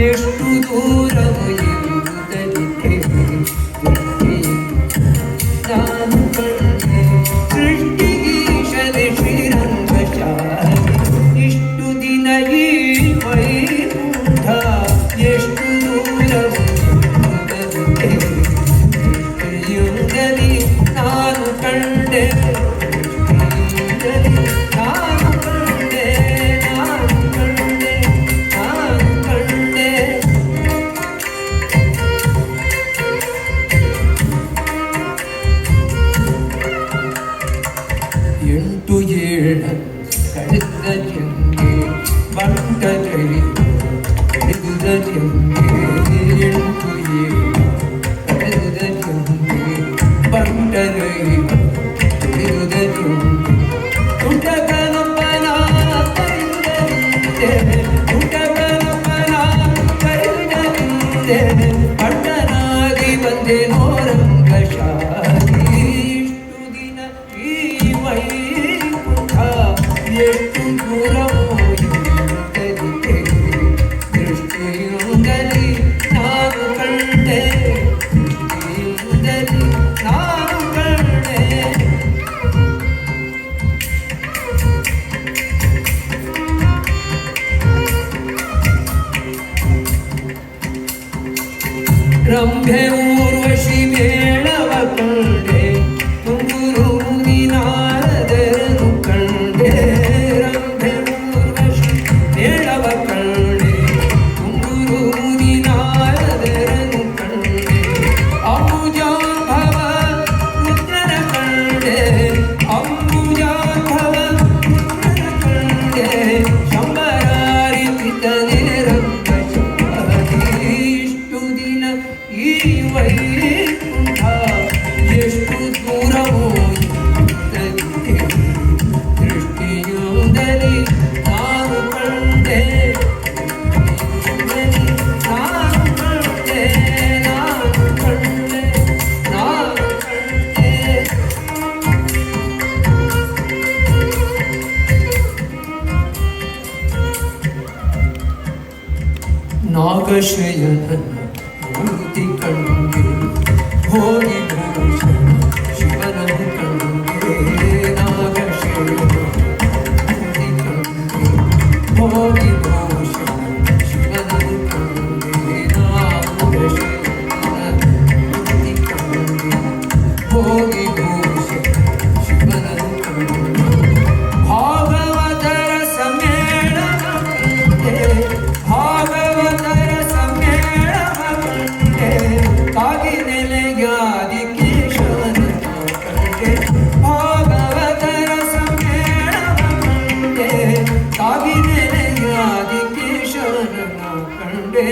ಎಷ್ಟು ದೂರವು ಇರುವುದಕ್ಕೆ ನಾನು ಕಂಡೆ ಸೃಷ್ಟಿಗೀಶನೆ ಶ್ರೀರಂಗಶಾಲಿ ಇಷ್ಟು ದಿನ ಈ ವೈಕುಂಠ ಎಷ್ಟು ದೂರವು ಇರುವುದಕ್ಕೆ ಯುಗದಲ್ಲಿ ನಾನು ಕಂಡೆ ಎಂಟು ಏಳ ಕಳೆದ ಜಂಗೆ ಬಂಟದಲ್ಲಿ ಕಳೆದ ಜಂಗೆ ಎಂಟು ಏಳ ಕಳೆದ ಜಂಗೆ ಬಂಟದಲ್ಲಿ ಕಳೆದ ಜಂಗೆ ತುಟಕನಪ್ಪನ ಕೈದಂತೆ ತುಟಕನಪ್ಪನ ಕೈದಂತೆ ಪಟ್ಟನಾಗಿ ಬಂದೆ ನೋರಂಗಶಾಲಿ ಇಷ್ಟು ದಿನ ಈ ವೈಕುಂಠ ಎಷ್ಟು ದೂರವೋ ಇರುವುದಕ್ಕೆ ದೃಷ್ಟಿಯಿಂದಲೇ ನಾನು ಕಂಡೆ ದೃಷ್ಟಿಯಿಂದಲೇ ನಾನು ಕಂಡೆ ರಂಭೆ ಊರ್ವಶಿ ಮೇಳವ ಕಂಡೆ ತುಂಗುರು ಮುನಿನಾರದರನು ಕಂಡೆ ರಂಭೆ ಊರ್ವಶಿ ಮೇಳವ ಕಂಡೆ ತುಂಗುರು ಮುನಿನಾರದರನು ಕಂಡೆ ಅಂಬುಜಾಭವ ರುದ್ರನ ಕಂಡೆ ಅಂಬುಜಾಭವ ರುದ್ರನ ಕಂಡೆ ಶಂಬರಾರಿ ಪಿತನೇ ರಂಗಶಾಲಿ ಇಷ್ಟು ದಿನ ಈ ವೈಕುಂಠ ಎಷ್ಟು ದೂರವೋ ಇರುವುದಕ್ಕೆ ದೃಷ್ಟಿಯಿಂದಲೇ ನಾನು ಕಂಡೆ ನಾನು ಕಂಡೆ ನಾನು ಕಂಡೆ ನಾನು ಕಂಡೆ ನಾಗಶಯನ ಮೂರ್ತಿ ಕಂಡೆ ಹೋಗಿ ಭೂಷಣ ಶಿವನನ್ನು ಕಂಡೆ ನಾಗಶಯನ ಮೂರ್ತಿ ಕಂಡೆ ಹೋಗಿ ಭೂಷಣ ಶಿವನನ್ನು ಕಂಡೆ ನಾಗಶಯನ ಮೂರ್ತಿ ಕಂಡೆ ಹೋಗಿ ಭೂಷಣ ಶಿವನನ್ನು ಕಂಡೆ ಭಾಗವತರ ಸಮ್ಮೇಳನ ಕಂಡೆ ಭಾಗವತರ ಸಮ್ಮೇಳನ ಕಂಡೆ ಕಾಗಿ ನೆಲೆಯಾದಿ ಕೇಶವನ ಕಂಡೆ ಭಾಗವತರ ಸಮ್ಮೇಳನ ಕಂಡೆ ಕಾಗಿ ನೆಲೆಯಾದಿ ಕೇಶವನ ಕಂಡೆ